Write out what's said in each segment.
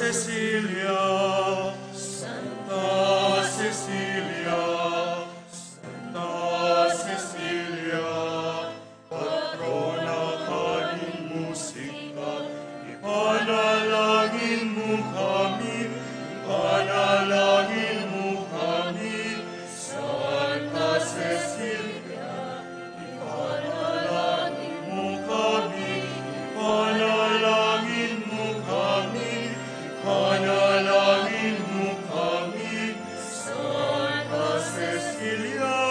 Cecilia, Santa Cecilia, Santa Cecilia, patrona ka ng musika, ipanalangin mo kami, ipanalangin mo kami, Santa Cecilia, ipanalangin mo kami, ipanalangin mo kami, ipanalangin mo kami, Santa Cecilia,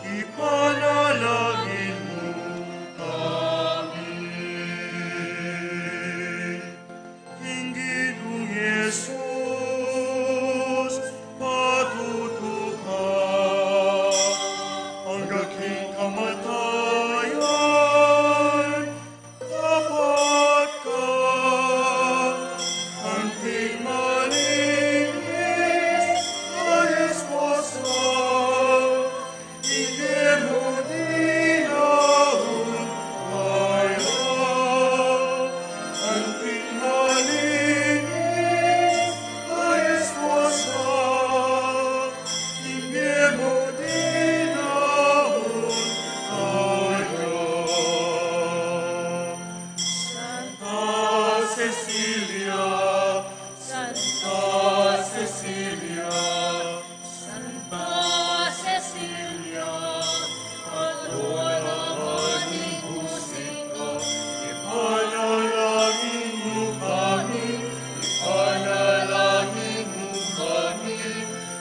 ipanalangin mo kami. Inggitong Jesus, patuto ka, ang aking kamatayan, tapat ka, ang aking malinis na esposa, hindi mo dinahon kaya, ang aking malinis na esposa, hindi mo dinahon kaya. Santa Cecilia, Santa Cecilia, Santa Cecilia, patrona ka ng musika, ipanalangin mo kami, ipanalangin mo kami,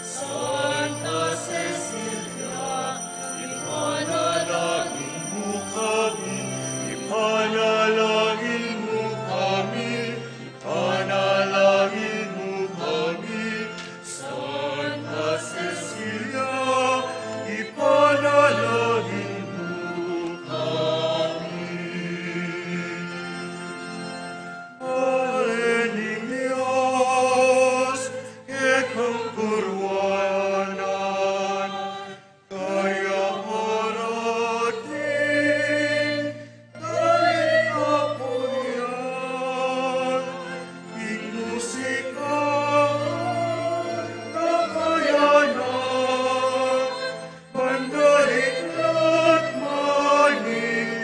Santa Cecilia, ipanalangin mo kami, ipanalangin mo kami, ipanalangin mo kami, Santa Cecilia, ipanalangin mo kami. Aling Diyos, ikang purwanan, kaya marating, dahil kapuyan, inusika, kakayanan, pandaigdat manitigan,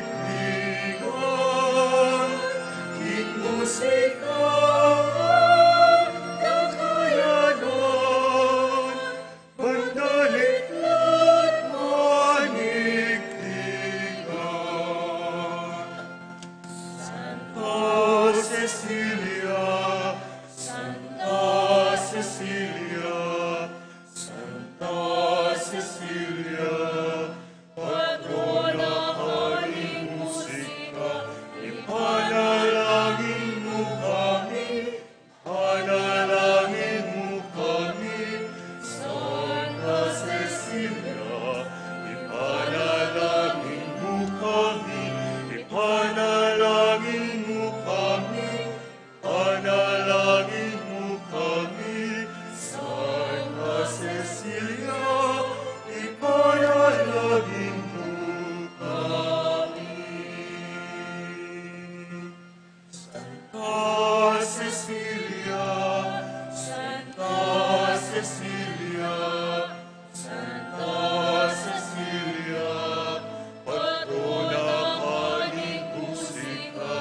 inusika, kakayanan, pandaigdat manitigan. Santa Cecilia, Santa Cecilia, Santa Cecilia, patrona ka ng musika, ipanalangin mo kami, ipanalangin mo kami, Santa Cecilia, ipanalangin mo kami, ipanalangin mo kami, ipanalangin mo kami, Santa Cecilia, ipanalangin mo kami. Santa Cecilia, Santa Cecilia, Santa Cecilia, patrona ka ng musika,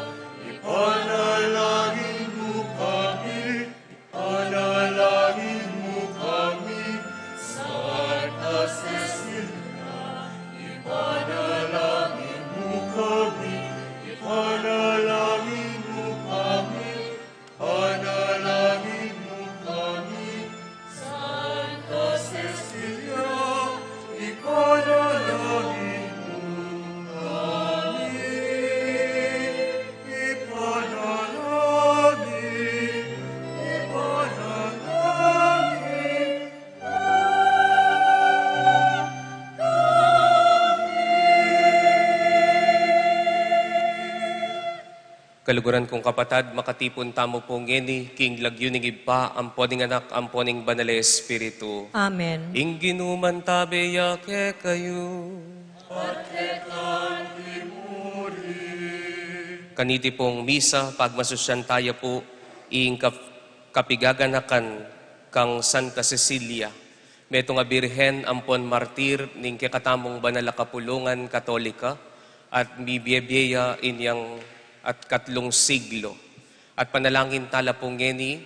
ipanalangin mo kami, ipanalangin mo kami, Santa Cecilia, ipanalangin mo kami, ipanalangin mo kami, ipanalangin mo kami, Santa Cecilia, ipanalangin mo kami, ipanalangin, ipanalangin Kaluguran kong kapatad, makatipon tamo po ngeni, king lagyuning iba, amponing anak, amponing banale espiritu. Amen. Ingginuman tabe yake kayo. Kaniti pong misa, pagmasusyan tayo po, iingkap kapigaganakan kang Santa Cecilia, meto nga birhen ampon martir ning kakatamong banal a kapulungan katolika at bibiyebyeya inyang at 3 siglo. At panalangin tala po ngeni,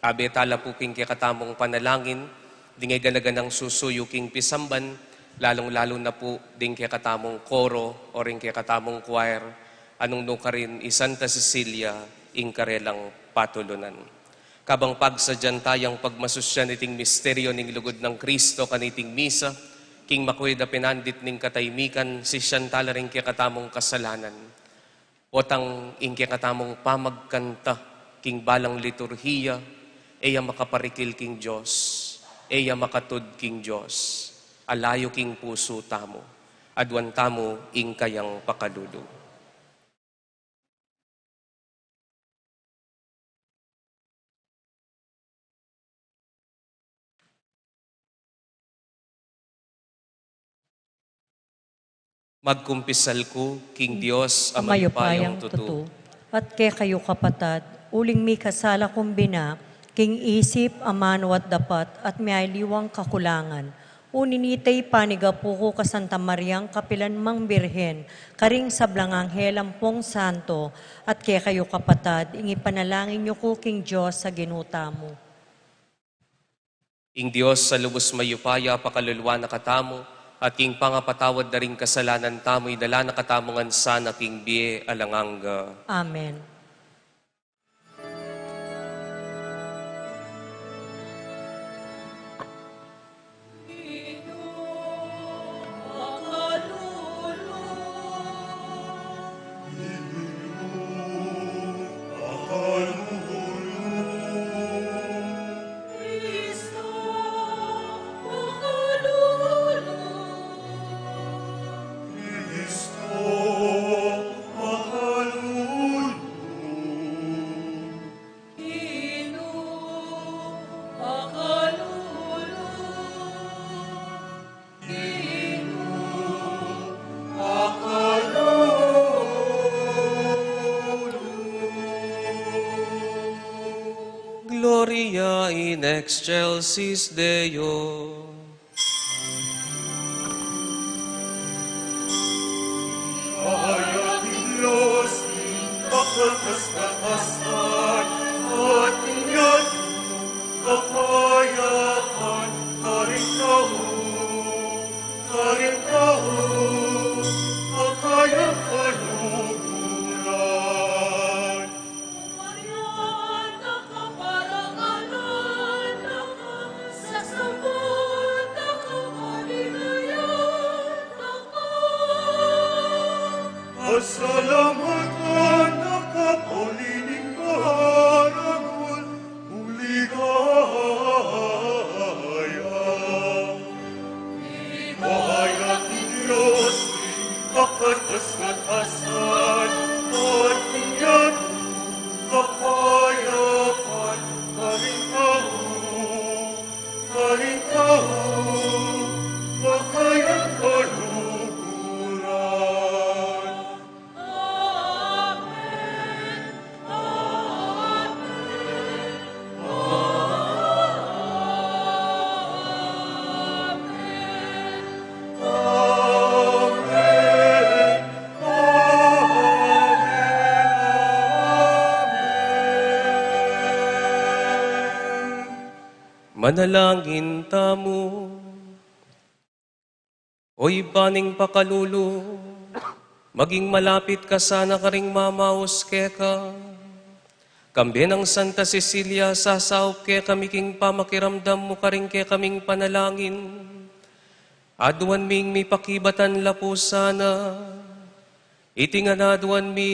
abe tala po king kakatamong panalangin, dingay ganaganang susuyo king pisamban, lalong-lalo na po ding kakatamong koro o ring kakatamong choir, anong no ka rin Santa Cecilia ing karelang patulunan. Kabang pagsadyan tayang pagmasusyan iting misteryo ning lugod ng Kristo kaniting misa, king makweda pinandit ning kataymikan, si siyantala ring kakatamong kasalanan. Otang ing kakatamong pamagkanta, king balang liturhiya, eya makaparikil king Diyos, eya makatud king Diyos, alayo king puso tamo, adwan tamo ing kayang pakadudo. Magkumpisal ko, King Diyos, amayupayang tutu. At kay kayo kapatad, uling mi kasala kumbina, king isip, amano at dapat, at may liwang kakulangan. Uninitay panigapuko ka Santa Mariang kapilan mang birhen, karing sablang anghel ampong santo, at kay kayo kapatad, ingi panalangin niyo ko King Diyos sa ginuta mo. Ing Diyos sa lubos mayupaya, pakalulwa na katamo, at king pangapatawad na rin kasalanan tamo'y dala na katamongan sana king biye alanganga. Amen. Gloria in excelsis Deo. Kaya Diyos, ipagkakastasan, at inyan, kapayapan, karin tao, kakayang kaluguran. Pasalamatan na kapulining kaharagul, uligaya. Ibaya ni Diyos, pakatas-katasan, at iyan, kapayapan, karintaw, kakayang kaluguran. Manalangin tamo, oy baning pakalulu, maging malapit ka sana ka ring mamaos keka. Kambi ng Santa Cecilia, sasaup ke kami king pamakiramdam mo ka ring ke kaming panalangin. Aduan ming mi pakibatan lapo sana, itinganaduan mi,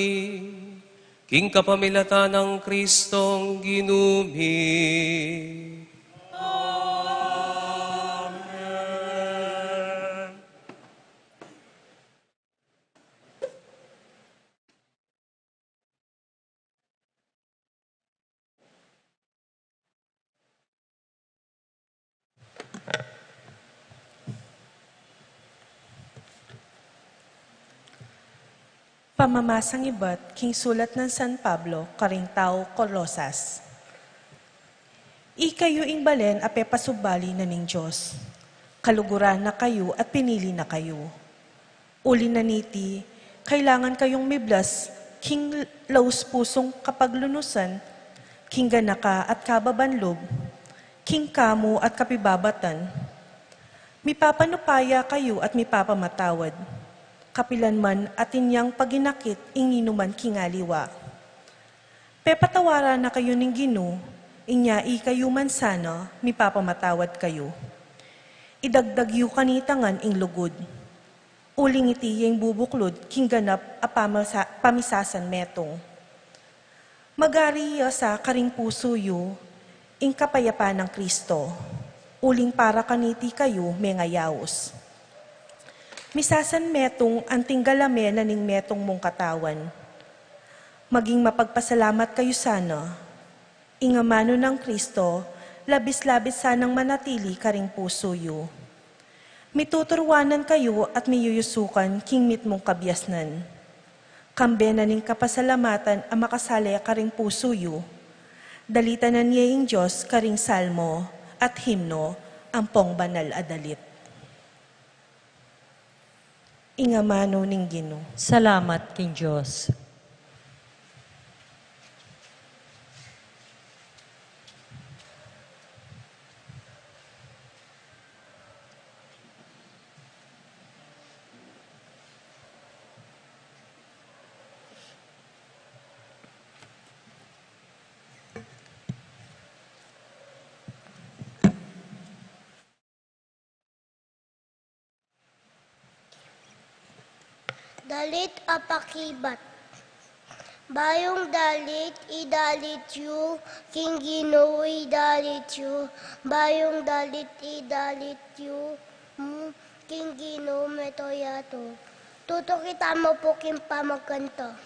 king kapamilata ng Kristong ginumi. Pamamasang ibat, king sulat ng San Pablo, karing tao Colosas. Ikayo ing balen ape pasubali na ning Diyos. Kaluguran na kayo at pinili na kayo. Uli na niti, kailangan kayong miblas, king laus pusong kapaglunusan, king ganaka at kababanlob, king kamu at kapibabatan. Mipapanupaya kayo at mipapamatawad. Kapilanman at inyang paginakit inginuman kingaliwa. Pepatawaran na kayo ning Ginoo, inya ikayo man sana, mipapamatawad kayo. Idagdag yu kanitangan ing lugod. Uling iti yung bubuklod, king ganap a pamisasan metong. Magariya sa karing puso yu, ing kapayapaan ng Kristo. Uling para kaniti kayo, mengayaos. Misasan metong anting galame na ning metong mong katawan. Maging mapagpasalamat kayo sana. Ingamano ng Kristo, labis-labis sanang manatili karing puso yu. Mituturwanan kayo at miyuyusukan king mit mong kabyasnan. Kambe na ning kapasalamatan ang makasalaya karing puso yu. Dalitanan niya ing Diyos karing salmo at himno ampong banal adalit. Ingamano ning Ginoo. Salamat king Diyos. Dalit apakibat. Bayong dalit, idalit yu, king Ginoo idalit yu. Bayong dalit, idalit yu, king Ginoo metoyato. Tuto kita mo po king pamagkanto.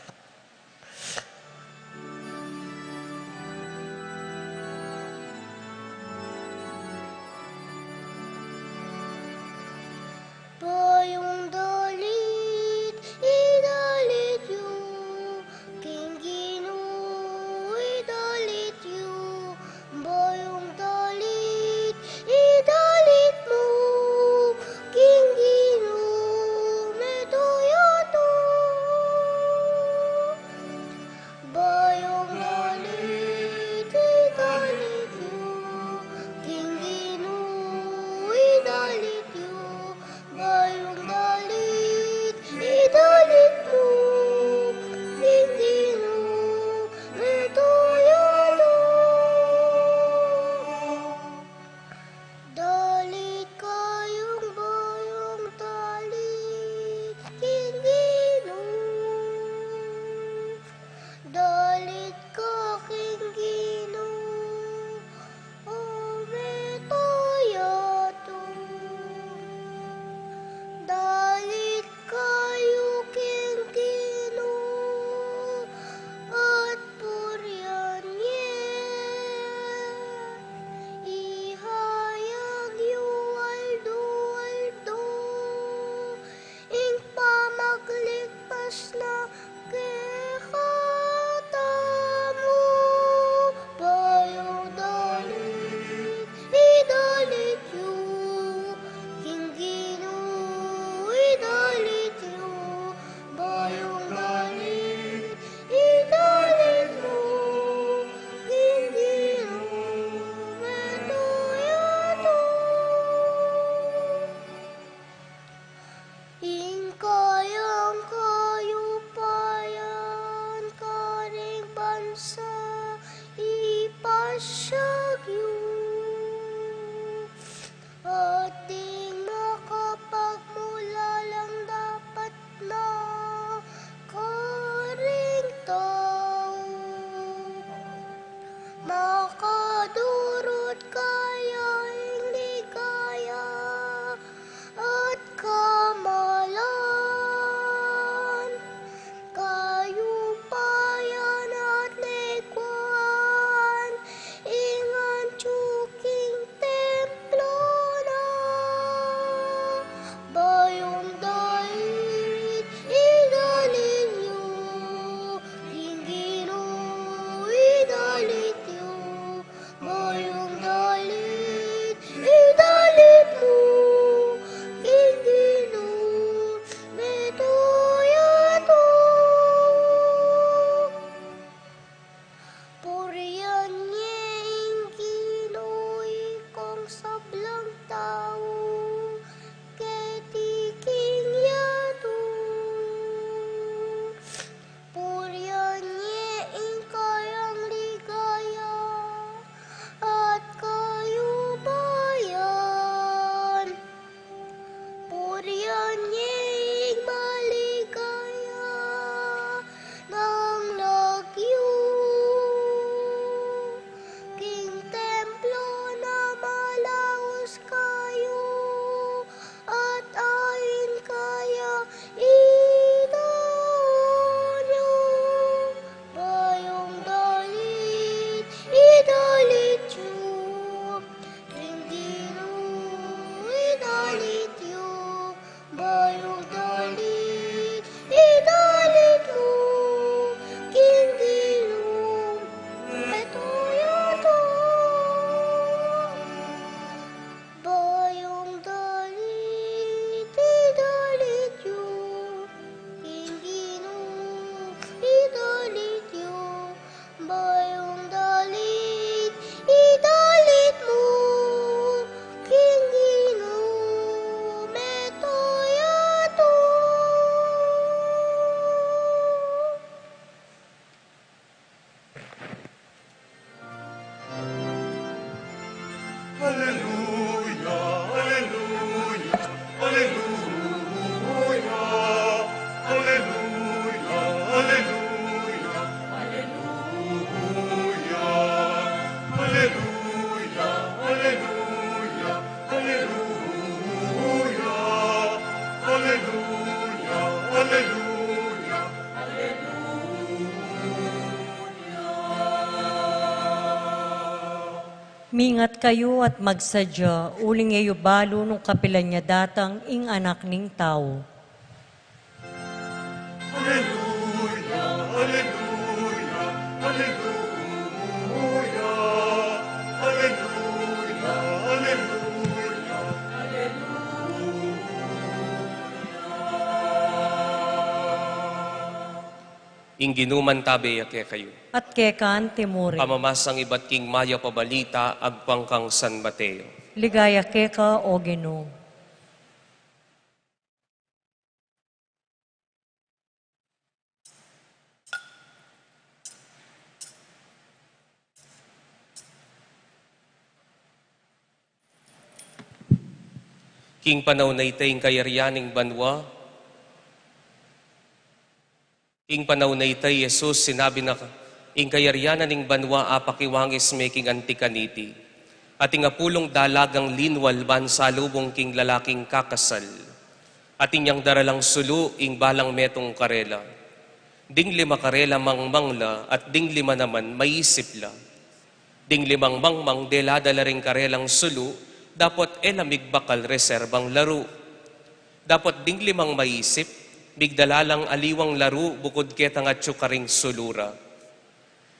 Bayong dalit, idalit yu, king Ginoo idalit yu. Bayong dalit, idalit mo, king Ginoo metoyato. Mingat kayo at magsadya, uling eyo balo nung kapilan niya datang ing anak ning tao. Alleluia, alleluia, alleluia, alleluia, alleluia. Ing ginuman tabi ake kayo. At kekan timuri. Pamamasang iba't king maya pabalita agpangkang San Mateo. Ligaya keka o Ginoo. King panaw na itayong kayaryaning banwa, ing panaw na itay, Jesus, sinabi na, ing kayaryanan ning banwa apakiwangis making antikaniti, at ing apulong dalagang linwal ban salubong king lalaking kakasal, at inyang daralang sulu ing balang metong karela. Ding lima karela mangmangla, at ding lima naman maisip la. Ding limang mangmang deladala ring karelang sulu, dapat elamig bakal reserbang laro. Dapat ding limang maisip, migdalalang aliwang laro bukod ketang at syukaring sulura.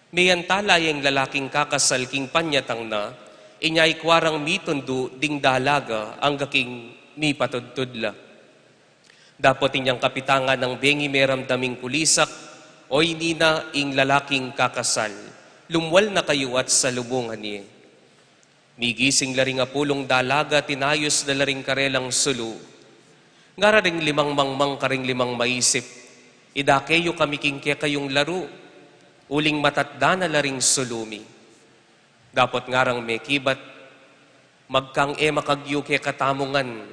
Mayantala yung lalaking kakasal king panyatang na, inyay kwarang mitundo ding dalaga ang gaking mipatudtudla. Dapat inyang kapitangan ng bengi meramdaming kulisak, o inina ing lalaking kakasal, lumwal na kayo at salubungan niya. Migising laring apulong dalaga, tinayos na laring karelang sulu. Ngara ring limang mangmang karing limang maisip, idakeyo kami kingke kayong laro, uling matatda na laring sulumi. Dapat ngarang may kibat, magkang makagyo ke katamungan,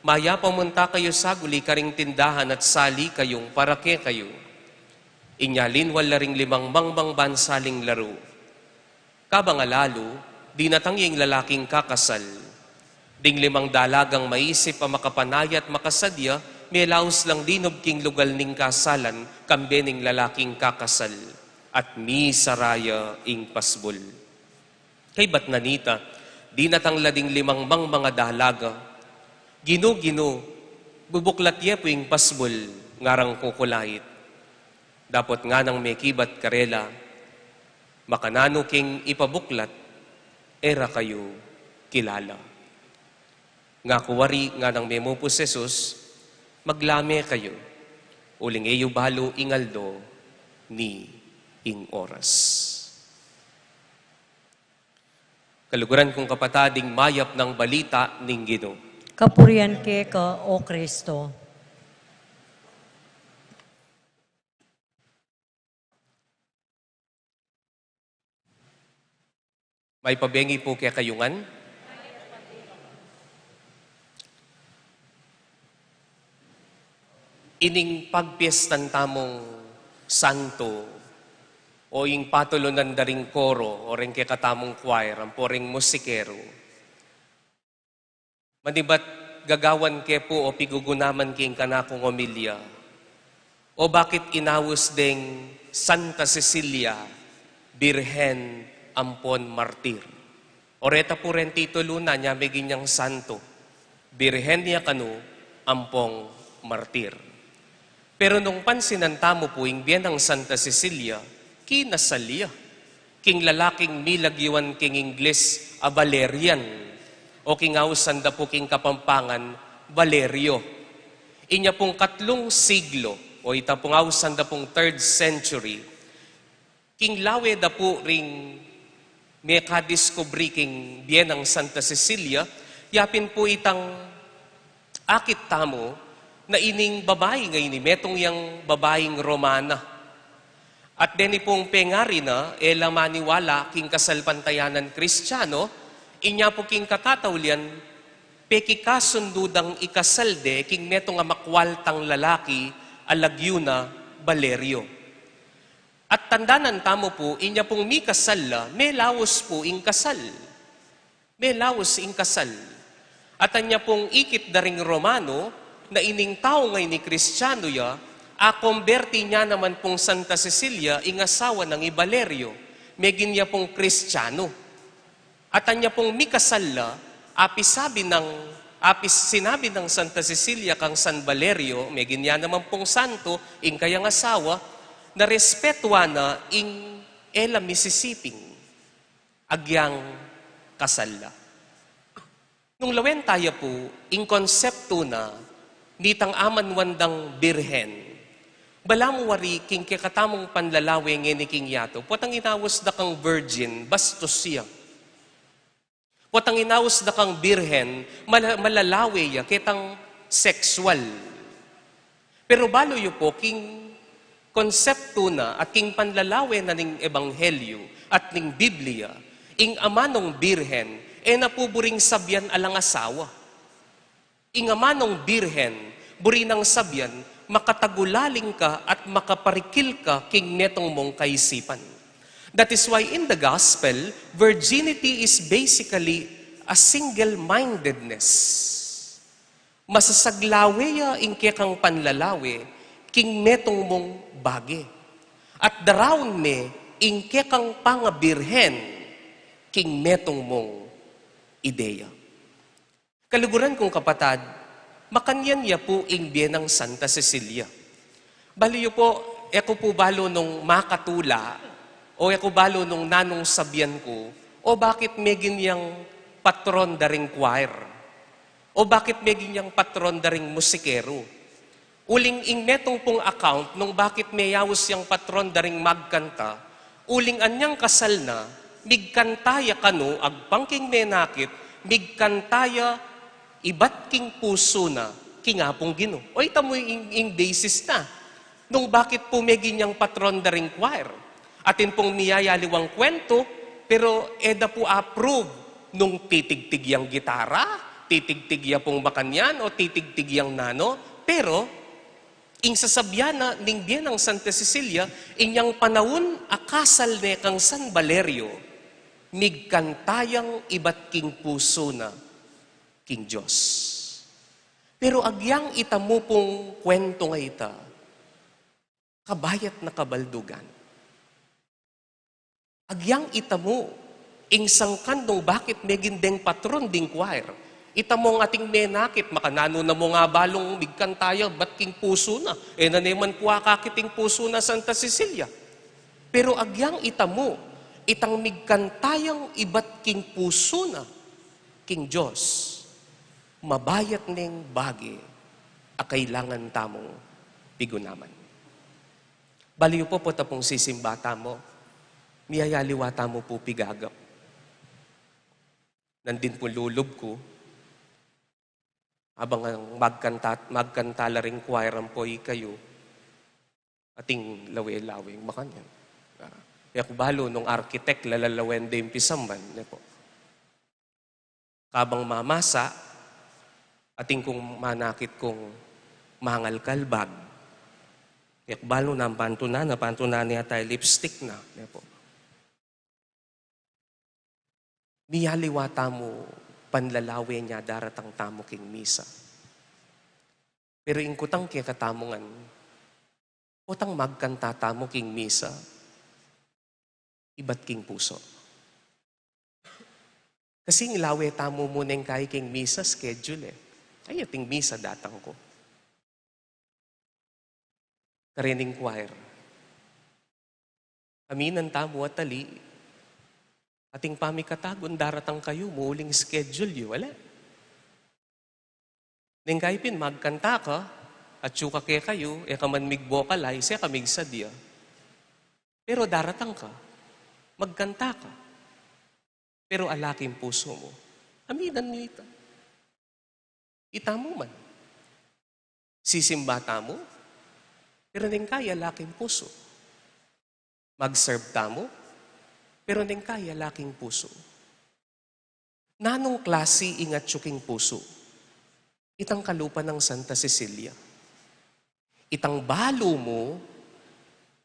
maya pamunta kayo sa guli karing tindahan at sali kayong para ke kayo. Inyalin wala ring limang mangmang bansaling laro. Kabangalalo, di natangying lalaking kakasal. Ding limang dalagang maisip ang makapanayat makasadya, may laos lang dinob king lugal ning kasalan, kambening lalaking kakasal, at mi saraya ing pasbol. Kay ba't nanita, di natangla ding limang mga dalaga, gino, bubuklat ye po ing pasbol, ngarang kukulait. Dapat nga nang may kibat karela, makanano king ipabuklat, era kayo kilala. Nga kuwari nga ng memo po Jesus, maglame kayo, uling eyo balo ingaldo ni ing oras. Kaluguran kong kapatading mayap ng balita ning Ginoo. Kapurian keka o Kristo. May pabengi po kaya kayungan? Ining pagpiestan tamong santo o ing patulunan daring koro o ring katamong choir, ang poring musikero. Manibat gagawan ke po o pigugunaman king kanakong omilya? O bakit inawos ding Santa Cecilia, Birhen ampon martir? Oreta po rin titulo na niya may ginyang santo. Birhen niya kanu ampong martir. Pero nung pansinanta mo po ing biyan ng Santa Cecilia, kinasalya. King lalaking milagyuan king Ingles a Valerian o king ausanda po king Kapampangan Valerio. Inya pong 3 siglo o ita pong ausanda pong 3rd century, king lawe da po ring may kadiscovery king biyan ng Santa Cecilia, yapin po itang akit tamo na ining babae ngayon ni metong yang babaeng Romana. At deni pong pengari na, maniwala king kasalpantayanan Kristiyano, inya po king katatawlian, peki kasundudang ikasalde king metong makwaltang lalaki, alagyuna Valerio. At tandanan tamo po, inya pong mi kasal, may lawas po ing kasal. May lawas ing kasal. At anya pong ikit daring Romano, na ining tao ngay ni Kristiyano ya, akomberti niya naman pong Santa Cecilia, ing asawa ng Valerio. Megin niya pong Kristiyano. At anya pong mikasala, sinabi ng Santa Cecilia kang San Valerio, may ganyan naman pong santo, ing kayang asawa, na respetwa na ing ela Mississippi, agyang kasala. Nung lawen tayo po, ing konsepto na, nitang aman wandang birhen, balamu wari king kikatamong panlalawe ngeni king yato, potang inawas da kang virgin, bastos siya. Potang inawas da kang birhen, malalawe ya, kitang sexual. Pero balo yu po, king konsepto na at king panlalawe na ning ebanghelyo at ning Biblia, ing amanong birhen, napuburing sabyan alang asawa. Ing amanong birhen, buri ng sabyan, makatagulaling ka at makaparikil ka king netong mong kaisipan. That is why in the gospel, virginity is basically a single-mindedness. Masasaglawe ya ing kekang panlalawe, king netong mong bagi. At darawon me, ing kekang pangabirhen, king netong mong ideya. Kaluguran kong kapatad, makanyan ya po ing biyenang Santa Cecilia. Baliyo po, eko po balo nung makatula, o eko balo nung nanong sabyan ko, o bakit may ginyang patron daring choir, o bakit may ginyang patron daring musikero. Uling ing netong pong account, nung bakit may yawos yang patron daring magkanta, uling anyang kasal na, migkantaya kano, agpangking menakit, migkantaya, ibat king puso na, kingapong Gino. O ita mo ing basis na. Nung bakit po may ginyang patron daring choir. Atin pong niyayaliwang kwento, pero eda po approve nung titigtig yang gitara, titigtig ya pong bakanyan, o titigtig yang nano. Pero, ing sasabyana ning biyenang Santa Cecilia, inyang panahon akasal ne kang San Valerio, migkantayang ibat king puso na, king Diyos. Pero agyang itamo pong kwento nga ita, kabayat na kabaldugan. Agyang itamo, ing sangkandong bakit may gindeng patron ding choir. Itamo ang ating menakit, makanano na mo nga balong migkantaya, bat king puso na. Naneman po akakiting puso na Santa Cecilia. Pero agyang itamo, itang migkantayang ibat king puso na, king Diyos. Mabayat ning bagi a kailangan tamong pigunaman. Baliw po po tapong sisimbata mo, miyayaliwata mo po pigagap. Nandin po lulob ko, habang magkantala ring choiran po kayo, ating lawe-laweng makanyan. Kaya kubalo nung architect lalalawende yung pisamban, po. Kabang mamasa, ating kung manakit kong mangal kalbag. Kaya kubalo na ang pantunan niya tayo lipstick na. Po. Miyaliwata mo, panlalawe niya daratang tamo king misa. Pero ingkutang kaya katamongan, utang magkanta tamo king misa, ibat king puso. Kasi ilawe tamo muna yung kay king misa schedule. Ay, ating misa datang ko. Karining choir. Aminan tamo at tali, ating pamikatagon, daratang kayo, muling schedule yun, wala. Neng kaipin, magkanta ka, at suka kaya kayo, kaman mig-vocalize, kamig sadya. Pero daratang ka, magkanta ka. Pero alaking puso mo, aminan nita. Ita mo man. Sisimbata mo, pero neng kaya alaking puso. Mag-serve tamo, pero neng kaya laking puso. Nanong klase ingat tsuking puso? Itang kalupa ng Santa Cecilia. Itang balo mo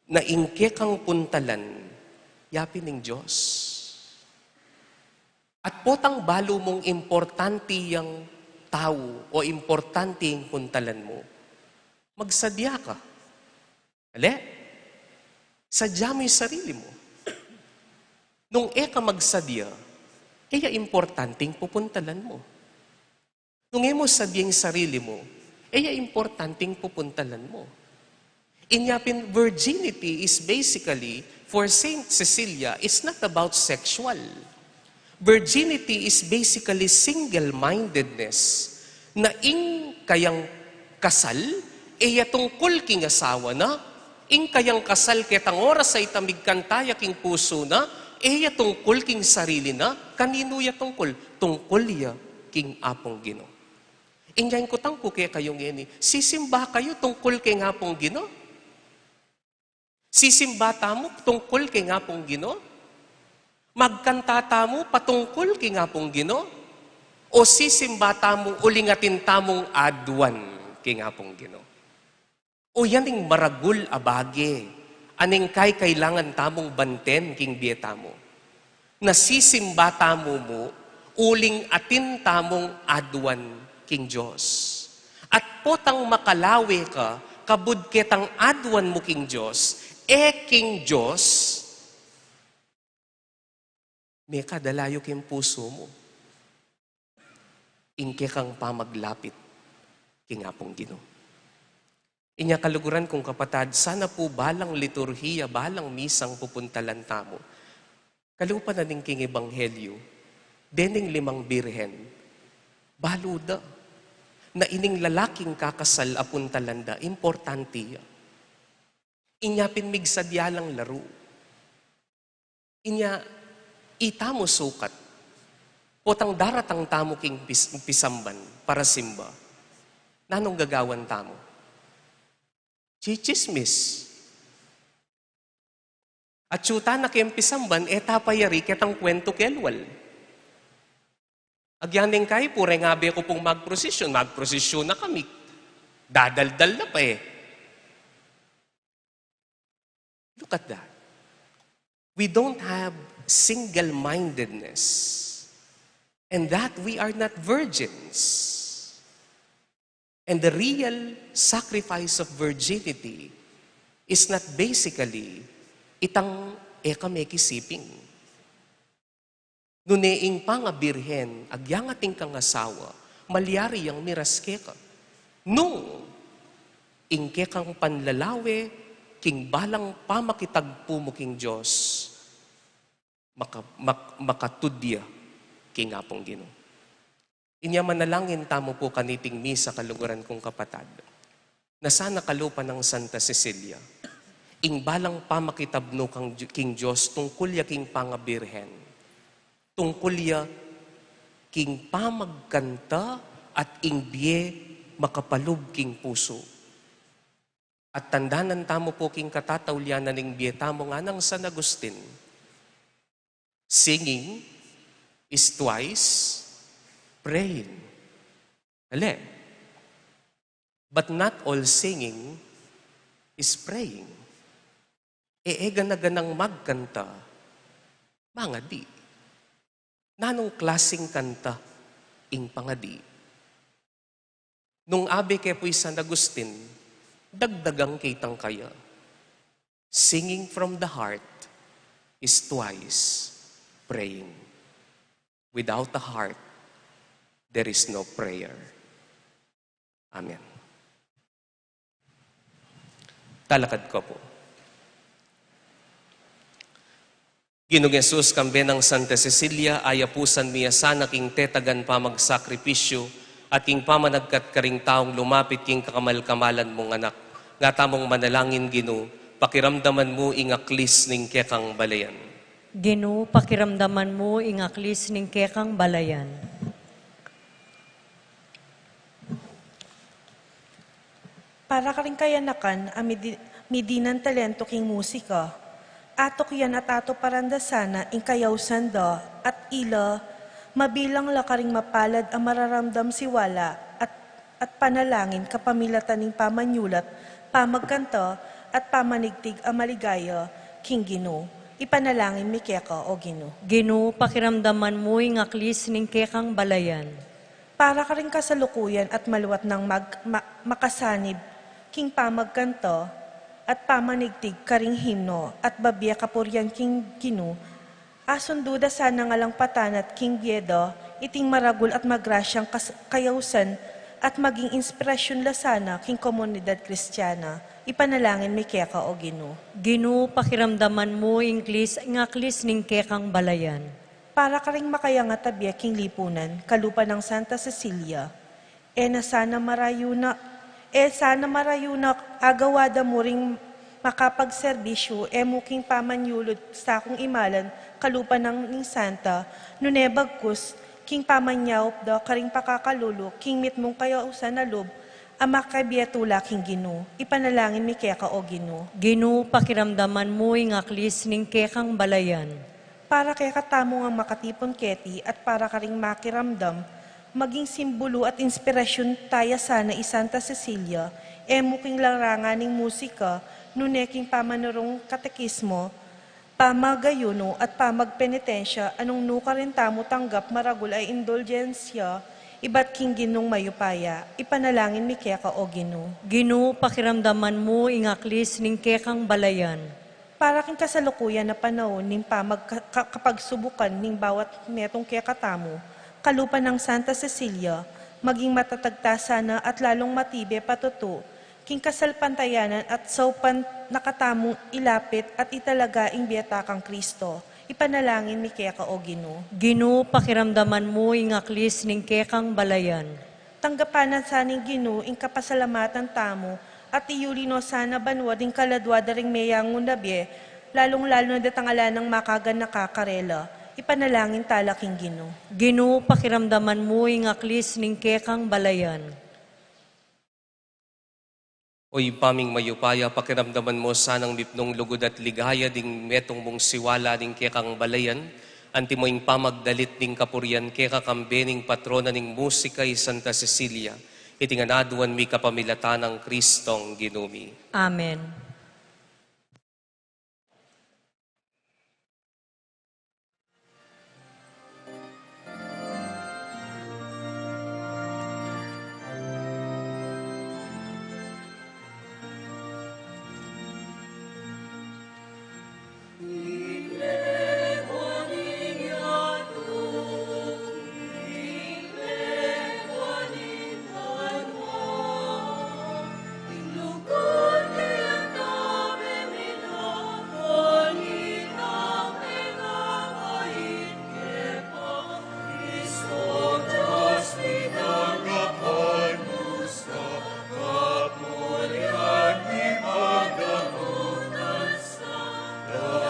na ingke kang puntalan, yapi ng Diyos. At potang balo mong importante yung tao o importante yung puntalan mo, magsadya ka. Ale? Sadya mo yung sarili mo. Nung eka magsadya, Kaya importanteng pupuntalan mo. Nung mo sabihin sarili mo, importanteng pupuntalan mo. Inyapin, virginity is basically, for Saint Cecilia, is not about sexual. Virginity is basically single-mindedness na kayang kasal, tungkol king asawa na, kayang kasal ketang oras ay tamig kantaya king puso na, tungkol king sarili na, kanino ya tungkol? Tungkol ya king apong Ginoo. Inyayin ko tangko kaya kayong ini, sisimba kayo tungkol kay apong Ginoo? Sisimba tamo tungkol kay apong Ginoo? Magkantata mo patungkol kay apong Ginoo? O sisimba tamo ulingatin tamong adwan kay apong Ginoo? O yaning maragul abage, aning kailangan tamong banten king bieta mo. Na sisimba tamo mo, uling atin tamong adwan king Diyos. At potang makalawi ka, kabud ketang adwan mo king Diyos, king Diyos, may kadalayo king puso mo. Inke kang pamaglapit king apong Ginoo. Inya kaluguran kong kapatad, sana po balang liturhiya, balang misang pupuntalan tamo. Kalupan na ning king ebanghelyo, dening 5 birhen, baluda, na ining lalaking kakasal apuntalanda, importante ya. Inya pinmig sadyalang laro. Inya itamo sukat. Potang daratang tamo king pisamban para simba. Nanong gagawan tamo? Chichismis. At syuta na king pisamban, tapayari ketang kwento kelwal. Agyaning kayo, pure nga be ko pong magprosesyon na kami. Dadaldal na pa Look at that. We don't have single-mindedness. And that we are not virgins. And the real sacrifice of virginity is not basically itang ekamekisiping. Nuneing pa nga birhen, agyang ating kang asawa, malyari ang miraske ka. Nung ingke kang panlalawe, king balang pamakitagpo mo king Diyos, makatudya king apong Ginoo. Inya manalangin tamo po kaniting misa kaluguran kong kapatad, na sana kalupa ng Santa Cecilia, ing balang pamakitabno king Diyos, tungkol ya king pangabirhen, tungkol ya king pamagkanta at ingbiye makapalub king puso. At tandanan tamo po king katatawlianan ng biye tamo nga ng San Agustin. Singing is twice praying. Ale. But not all singing is praying. Ganang magkanta, mga di. Nanong klaseng kanta ing pangadi. Nung abe kay po'y San Agustin, dagdagang kitang kaya. Singing from the heart is twice praying. Without the heart, there is no prayer. Amen. Talakad ko po. Ginoong Yesus, kambe ng Santa Cecilia, ayapusan miya sana king tetagan pa magsakripisyo at king pamanagkat karing taong lumapit king kakamal-kamalan mong anak. Nga tamong manalangin, Ginoo, pakiramdaman mo ingaklis ning kekang balayan. Ginoo, pakiramdaman mo ingaklis ning kekang balayan. Para ka rin kayanakan, midinan talento king musika, atok yan at ato parandasana ing kayaw sanda at ila, mabilang lakaring mapalad ang mararamdam siwala at panalangin kapamilatan ning pamanyulat, pamagkanta at pamanigtig ang maligaya, king Ginoo. Ipanalangin mi keka o Ginoo. Ginoo, pakiramdaman mo ingaklis ning kekang balayan. Para ka rin kasalukuyan at maluwat ng makasanib, king pamagkanta, at pamanigtig karing himno at babya kapuryan king Ginoo, Ason duda sana nga lang patan at King Biedo, iting maragul at magrasyang kayausan at maging inspirasyon la sana king komunidad kristyana. Ipanalangin mi keka o Ginoo. Ginoo, pakiramdaman mo ingklis ngaklis ning kekang balayan. Para ka ring makaya nga tabi king lipunan, kalupa ng Santa Cecilia. Sana marayo na agawada mo ring makapagserbisyo, muking pamanyulod sa akong imalan, kalupa ng Santa, nunebagkus, king pamanyawp da, karing pakakalulo, king mitmong kayo usan na loob, ama kabietula king Ginoo. Ipanalangin mi keka o Ginoo. Ginoo, pakiramdaman mo ingaklis ning kekang balayan. Para kay katamo nga makatipon keti at para ka ring makiramdam, maging simbolo at inspirasyon taya sana Santa Cecilia, muking larangan ng musika, nuneking pamanurong katekismo, pamagayuno at pamagpenitensya, anong nuka rin tamo tanggap maragul ay indulgensya, iba't king Ginong mayupaya, ipanalangin mi keka o Ginoo. Ginoo, pakiramdaman mo ingaklis ning kekang balayan. Para king kasalukuyan na panahon ning pamagkapagsubukan ning bawat metong kekatamo, kalupa ng Santa Cecilia, maging matatagta sana at lalong matibe patuto, king kasalpantayanan at saupan nakatamong ilapit at italagaing biyatakang Kristo. Ipanalangin mi keka o Ginoo. Ginoo, pakiramdaman mo ingaklis ning kekang balayan. Tanggapanan sa ning Ginoo ing kapasalamatan tamo at iyulino sana banwa ding kaladwa daring mayang ngunabye, lalong-lalo na datangala ng makagan nakakarela. Ipanalangin tala king Ginoo. Ginoo, pakiramdaman mo ingaklis ning kekang balayan. Oy paming mayupaya, pakiramdaman mo sanang mipnong lugod at ligaya ding metong mong siwala ding kekang balayan, anti moing pamagdalit ding kapuryan keka kambening patrona ning musika Santa Cecilia, itinganaduan mi kapamilatan ng Kristong Ginumi. Amen.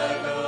La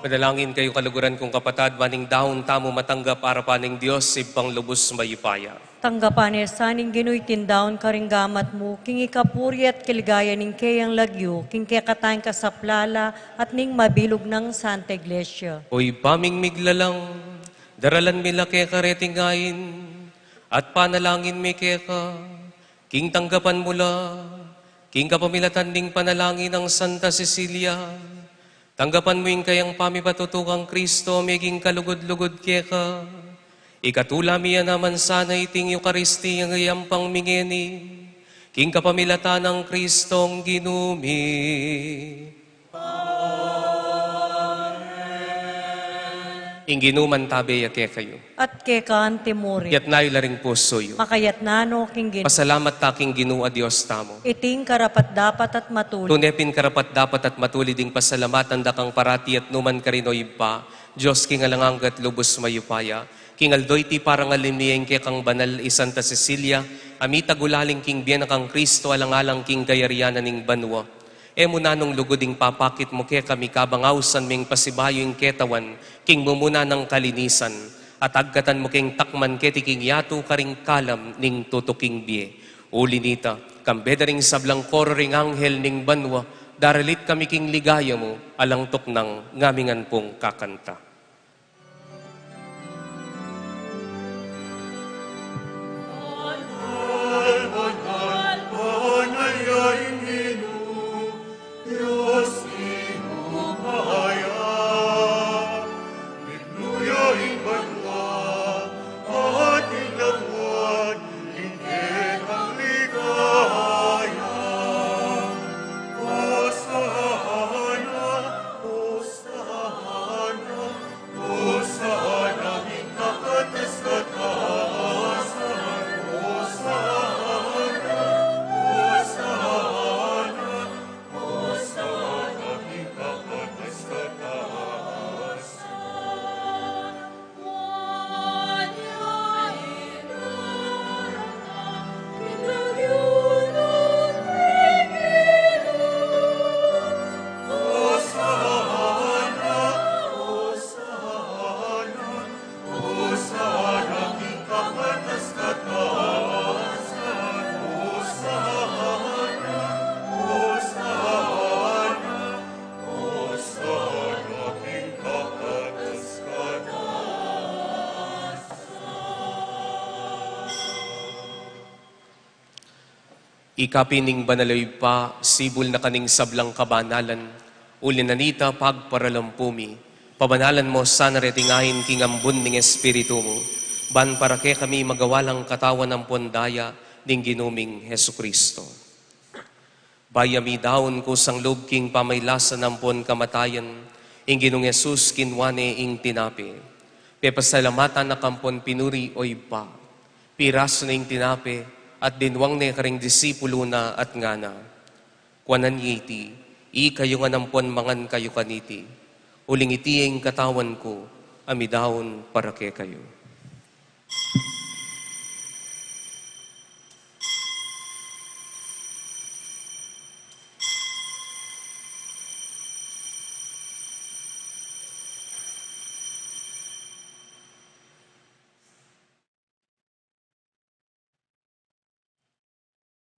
Manalangin kayo kaluguran kong kapatad, maning dahon tamo matanggap para paning Diyos, ibang lubos mayupaya. Tanggapan saning ginuy tindaon karinggamat mo, king ikapuri at kiligaya ning kayang lagyo, king kekatayin ka sa plala at ning mabilog ng Santa Iglesia. Oy paming miglalang, daralan mila ke karetingayin, at panalangin mi keka, king tanggapan mula, king kapamilatan ning panalangin ng Santa Cecilia, tanggapan mo yung kayang pamipatutukang Kristo, meging kalugod-lugod keka, ikatula miya naman sana iting Eucharistia ngayang pangmingeni, king kapamilatan ng Kristong ginumi. Inginuman tabi yake kayo. At kekaan timuri, Yat nayo laring puso yo. makayat nano king gin. Pasalamat taking ginua Diyos tamo. Iting karapat dapat at matuli. Tunepin karapat dapat at matuli ding pasalamatan dakang parati at numan karinoy pa. Diyos king alanganggat lubos mayupaya. King aldoy ti parang alimiyeng ke kang banal Santa Cecilia. Amita gulaling king biyan kang Kristo alang-alang king kayarianan ning banwa. Emo nanong lugoding papakit mo ke kami kabangawsan ming pasibayo ing ketawan, king mumuna ng kalinisan, at agkatan mo king takman keti king yato karing kalam ning tutuking biye. Uli nita, kambeda ring sablang koro ring anghel ning banwa, daralit kami king ligaya mo, alang tuknang ngamingan pong kakanta. Ikapining banaloy pa, sibol na kaning sablang kabanalan, ulinanita pagparalampumi, pabanalan mo sana retingahin king ambun ning espiritu mo, ban para ke kami magawalang katawan ng pondaya ning ginuming Hesu Kristo. Bayami daon ko sang loob king pamaylasan ng pon kamatayan, ing ginung Jesus kinwane ing tinapi, pepasalamatan na kampon pinuri oy pa, piraso na ing tinapi, at dinwang ne karing disipulo na at ngana. Kuanan yiti, kayo nga nampon mangan kayo kaniti. Uling itiing katawan ko, amidahon para ke kayo.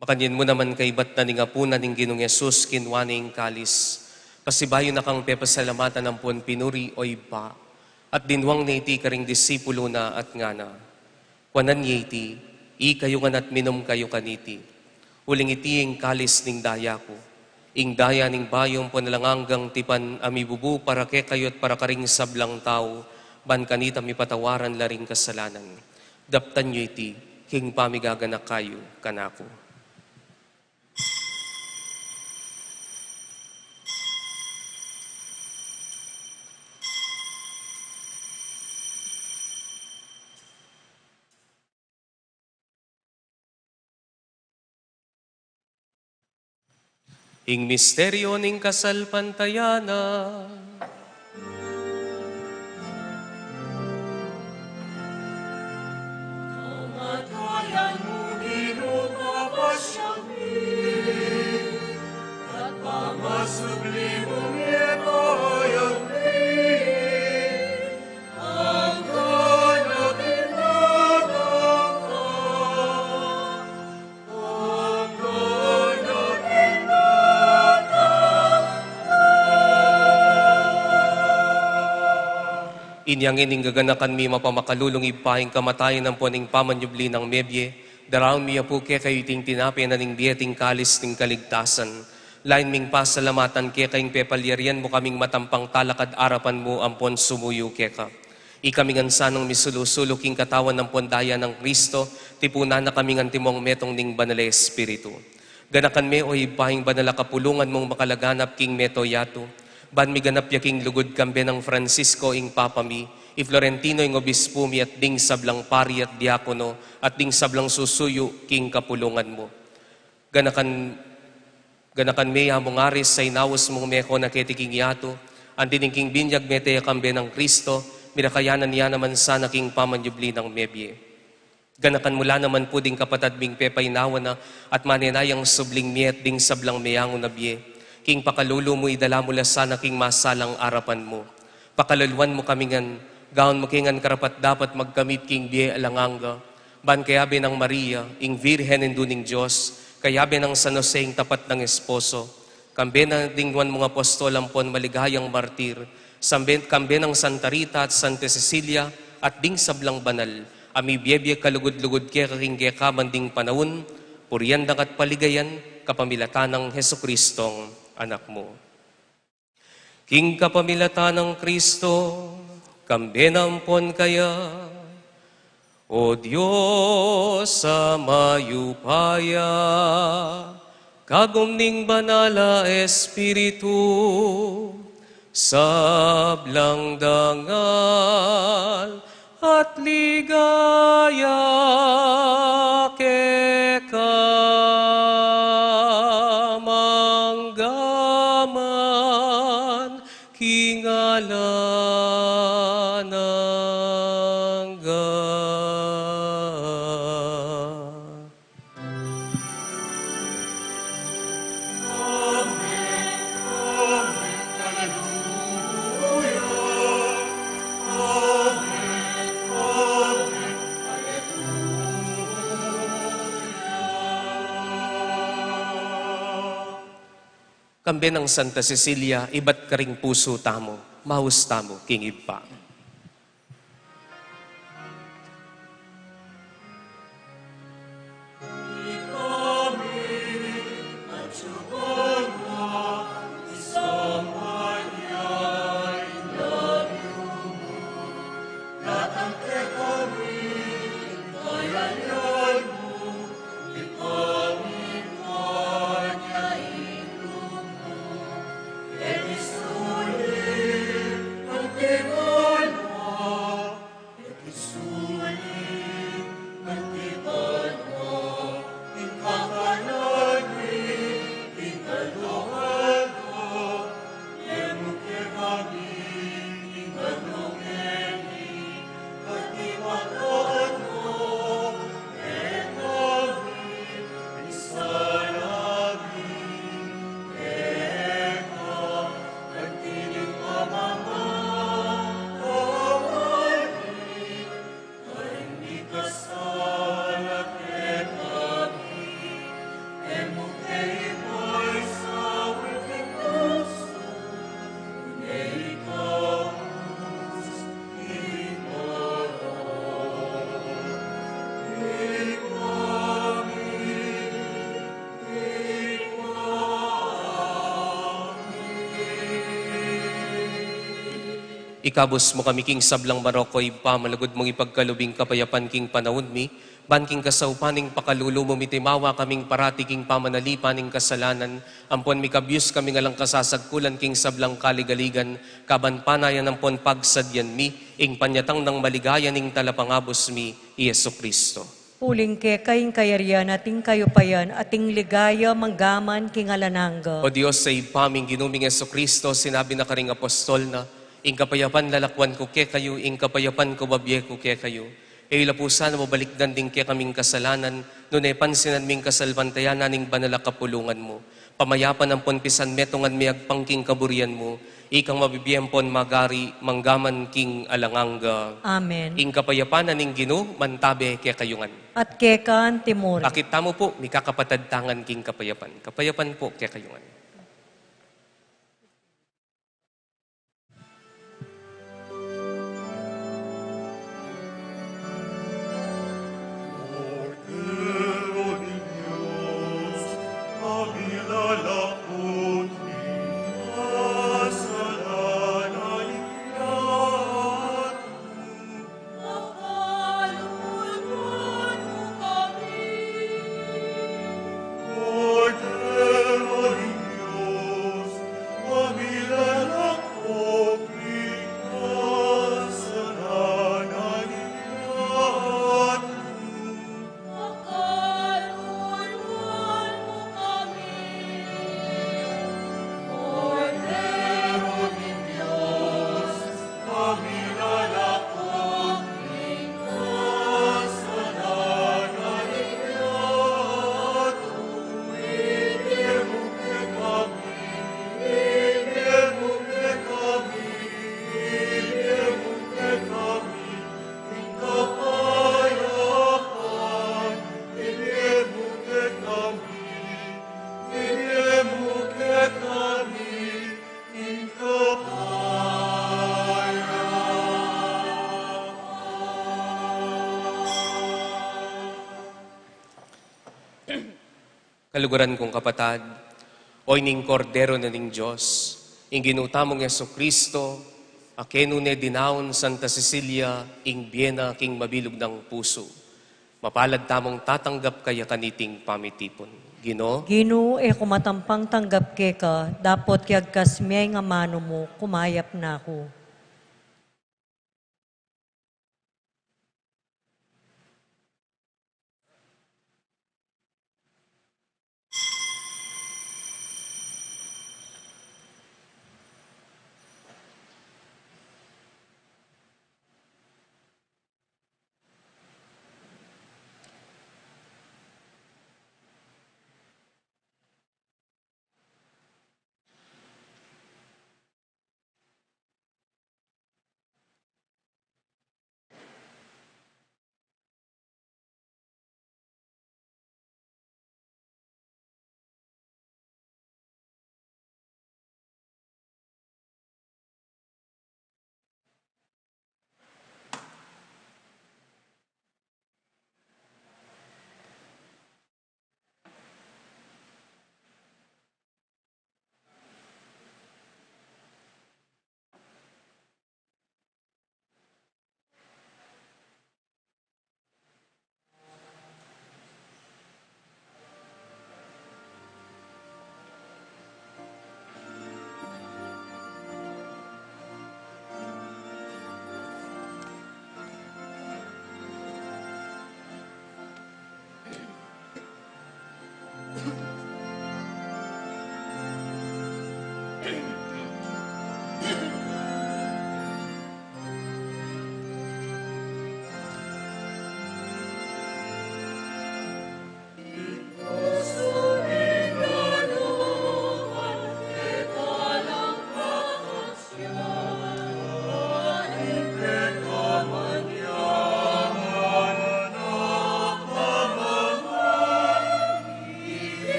Makanyan mo naman kay bat na ningapunan ning ginong Yesus kinwaning kalis. Pasibayo na kang pepasalamatan ng pon pinuri oy ba. At dinwang na iti karing disipulo na at ngana. Kuanan iti, kayo nga at minom kayo kaniti. Uling iti ing kalis ning daya ko. Ing daya ning bayong ponalanganggang tipan amibubu para ke kayo at para karing sablang tao. Ban kanita mi patawaran laring kasalanan. Daptan nyo iti, king pamigaganak kayo kanako. Ing misteryo ning kasal pantayana. Kamatayan mo ginupapasyami, at pamasublimong iyakayang Inyang ininggaganakan mi mapamakalulong ipaing kamatayan ng puning pamanyubli ng mebye, daraw mi apu ke kayo ting tinapi na ning bieting kalis ting kaligtasan. Lain ming pasalamatan ke kayong pepalyarian mo kaming matampang talakad arapan mo ampon sumuyo ke ka. Ikaming ansanong misulusulo king katawan ng pondaya ng Kristo, tipuna na kaming antimong metong ning banal espiritu. Ganakan me o ipaing banal kapulungan mong makalaganap king meto yato. Ban mi ganap yaking lugod kambe ng Francisco ing papami, i Florentino ing obispo mi at ding sablang pari at diakono, at ding sablang susuyo king kapulungan mo. Ganakan me among aris sa inawas mong meko na ketiking yato, andining king binyag mete kambe ng Kristo, minakayanan niya naman sana king pamanyubli ng mebye. Ganakan mula naman po ding kapatad ming pepaynawa na at maninayang subling miet ding sablang meyango na biye. King pakalulo mo idala mula sana king masalang arapan mo. Pakaluluan mo kamingan, gaon mo kingan karapat dapat magkamit king biye alanganga. Ban kayabe ng Maria, ing Virhen enduning Diyos, kayabe ng San Jose ing tapat ng esposo. Kambe na dingwan mga apostol ampon maligayang martir, kambe ng Santa Rita at Santa Cecilia at ding sablang banal, ami biyebye kalugod-lugod kaya kaking kaya manding panahon, puriandang at paligayan, kapamilatan ng Hesukristong anak mo. King kapamilatan ng Kristo, kambe nampon kaya, o Diyos sa mayupaya, kagumning banala Espiritu, sablang dangal at ligaya manggaman kingala ng kambe ng Santa Cecilia, iba't karing puso tamo, mahus tamo, king ipa. Ikabos mo kami king sablang Marokoy, pamalagod mong ipagkalubing kapayapan king panahon mi, ban king kasaupaning pakalulo mo mitimawa kaming parati king pamanalipaning kasalanan, ampon mi kabyus kami ngalang kasasagkulan king sablang kaligaligan, kaban panayan ampon pagsadyan mi, ing panyatang ng maligayan ing talapangabos mi, Yesu Kristo. Uling ke kaying kayarian ating kayupayan ating ligaya manggaman king alananga. O Diyos, sa ipaming ginuming Yesu Kristo, sinabi na karing apostol na, ing kapayapan lalakwan ko ke kayo, ing kapayapan ko babye ko ke kayo. E ilapusan mo balikdan din ke kaming kasalanan, nunay pansinan ming kasalbantayan naning banala kapulungan mo. Pamayapan ang ponpisan metongan mi agpangking kaburian mo, ikang mabibiyang pon magari, manggaman king alanganga. Amen. Ing kapayapan naning Gino, mantabe ke kayungan. At kekan timur. Akita mo po, mikakapatad tangan king kapayapan. Kapayapan po ke kayungan. Kaluguran kong kapatad, o ining kordero na ning Diyos, ing ginutamong Yeso Kristo, akenune dinaon Santa Cecilia, ing biena king mabilog ng puso. Mapalad tamong tatanggap kaya kaniting pamitipon. Gino, Ginoo e kumatampang tanggap ke ka, dapot kiagkas miyay nga mano mo, kumayap na ako.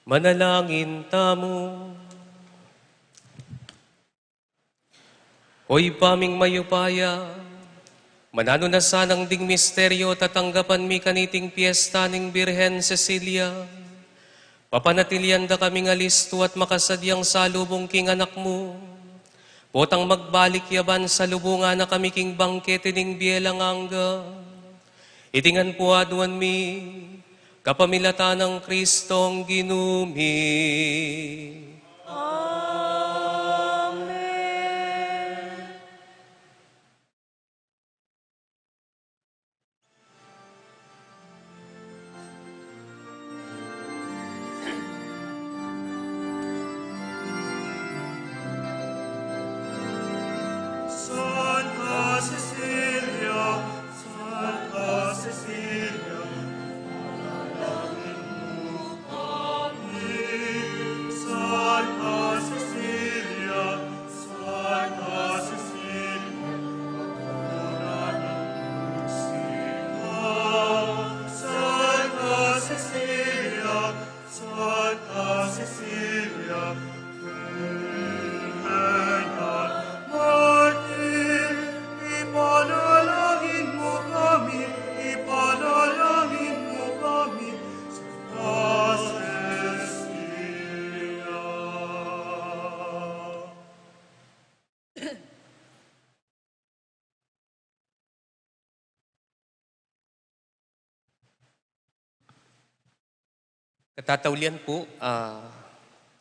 Manalangin tamo. Hoy paming mayupaya, manano na sanang ding misteryo tatanggapan mi kaniting piyesta ning Birhen Cecilia. Papanatilian da kaming alisto at makasadyang salubong king anak mo. Potang magbalik yaban sa lubungan na kami king bangkete ning bielang angga. Itingan po aduan mi, kapamilata ng Kristong ginumi. Santa Cecilia, Santa Cecilia, panalangin mo kami. Santa Cecilia, Santa Cecilia, panalangin mo sila. Santa Cecilia, Santa Cecilia, ipanalangin mo kami, ipanalangin mo kami, Santa Cecilia. Katataulian po,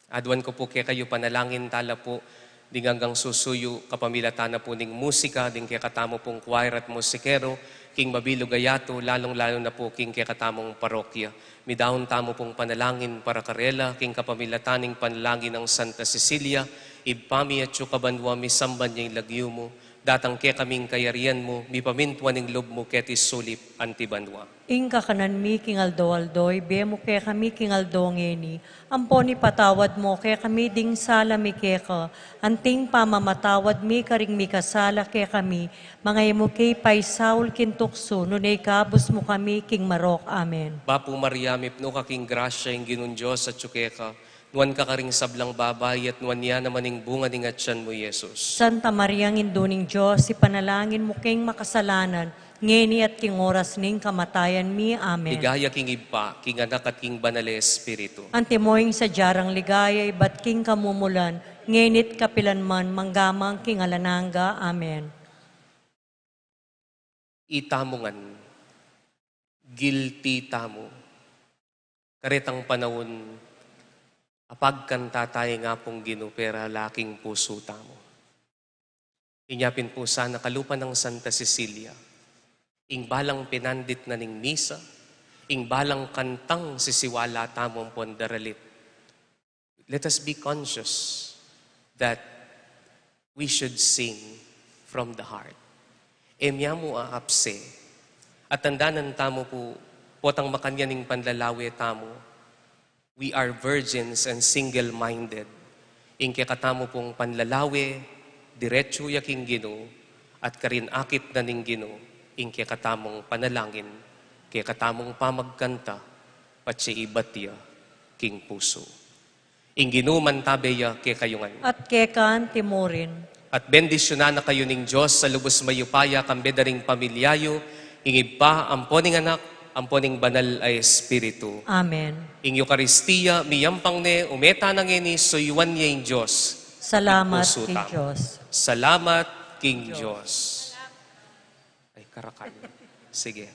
aduan ko po kaya kayo panalangin tala po, ding hanggang susuyo kapamilata na po ning musika, ding kaya katamo pong choir at musikero, king mabilog ayato, lalong-lalo na po king kaya katamong parokya. Midahon tamo pong panalangin para karela, king kapamilataning panalangin ng Santa Cecilia, ibpami at yukabanwa mi samban niya ilagyo mo, datang kaya kaming kayarian mo, mi pamintwa ning lob mo ketis sulip antibanwa. Ingka kanan mi kingaldo-aldoy, bemo kaya kami kingaldo ngeni. Amponi patawad mo kaya kami ding sala mi keka. Anting pamamatawad mi karing mi kasala kaya kami. Mga imo kay paisaul kintukso, nunay kabus mo kami king marok. Amen. Bapo Maria, mipno ka king grasya yung ginon Diyos at tsukeka. Nuan ka karing sablang babay at nuan niya naman yung bunga ning atyan mo, Yesus. Santa Maria Induning Diyos, ipanalangin mo king makasalanan, ngeni at king oras ning kamatayan mi. Amen. Ligaya king iba, king anak at king banale espiritu. Antimoing sa jarang ligaya, ibat king kamumulan, ngenit kapilanman, manggamang king alananga. Amen. Itamongan, guilty tamo. Karetang panahon, apagkanta tayo nga pong ginupera laking puso tamo. Inyapin po sana kalupan ng Santa Cecilia, ing balang pinandit na ning misa, ing balang kantang sisiwala tamong pondaralit. Let us be conscious that we should sing from the heart. Emya mo aapse, at tandanan tamo po, potang makanyaning panlalawi tamo, we are virgins and single-minded. Ing katamo pong panlalawi, diretso yaking Ginoo, at karin akit na ning Ginoo, ing katamong panalangin, katamong pamagkanta, patsi ibatya king puso. Ing Ginoo man tabeya kayungan. At kekan timurin. At bendisyonan na kayo ning Diyos sa lubos mayupaya kambedaring pamilyayo, ingib pa amponing anak, amponing banal ay espiritu. Amen. Ing Eucharistia, miyampang ne, umeta na ngeni, suyuan niya yung Diyos. Salamat Ing puso king tamo. Diyos. Salamat, King Diyos. Ay, karakan. Sige.